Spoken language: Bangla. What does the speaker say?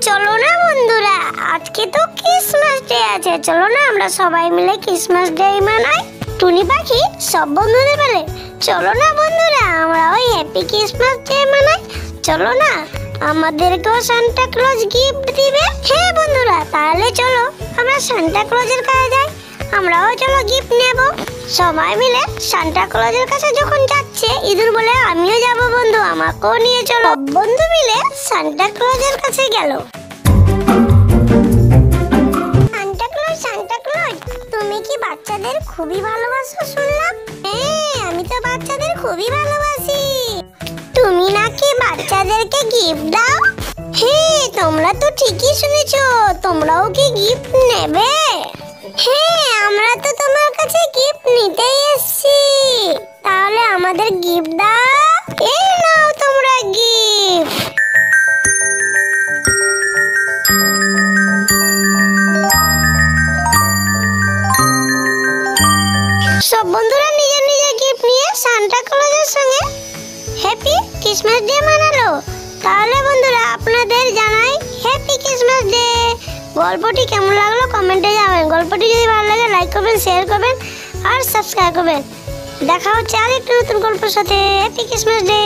চলো না বন্ধুরা, আজকে তো ক্রিসমাস ডে আছে, চলো না আমরা সবাই মিলে ক্রিসমাস ডে মানাই। টুনি পাখি সব বন্ধুদের বলে চলো না বন্ধুরা আমরা ওই হ্যাপি ক্রিসমাস ডে মানাই। চলো না, আমাদেরকেও সান্টা ক্লজ গিফট দিবে। হ্যাঁ বন্ধুরা, তাহলে চলো আমরা সান্টা ক্লজের কাছে যাই, আমরাও চলো গিফট নেব। সবাই মিলে সান্টা ক্লজের কাছে যখন যাচ্ছে, ইঁদুর বলে আমিও যাব বন্ধু, আমাকেও নিয়ে চলো। বন্ধু মিলে সান্টা ক্লজের কাছে গেল। সান্টা ক্লজ, তুমি কি বাচ্চাদের খুবই ভালোবাসো শুনলাম? হ্যাঁ, আমি তো বাচ্চাদের খুবই ভালোবাসি। তুমি নাকি বাচ্চাদেরকে গিফট দাও? হ্যাঁ, তোমরা তো ঠিকই শুনেছো, তোমরাও কি গিফট নেবে? হ্যাঁ, আমরা তো তোমার কাছে গিফট নিতেই এসেছি, তাহলে আমাদের গিফট দাও। এই নাও তোমরা গিফট। সব বন্ধুরা নিজের নিজের গিফট নিয়ে সান্টা ক্লজের সঙ্গে হ্যাপি ক্রিসমাস ডে মানালো। তাহলে বন্ধুরা আপনাদের জানাই হ্যাপি ক্রিসমাস ডে। গল্পটি কেমন লাগলো কমেন্টে জানাবেন। গল্পটি যদি ভালো লাগে লাইক করবেন, শেয়ার করবেন আর সাবস্ক্রাইব করবেন। দেখা হচ্ছে আরেকটা নতুন গল্পের সাথে। Happy Christmas day.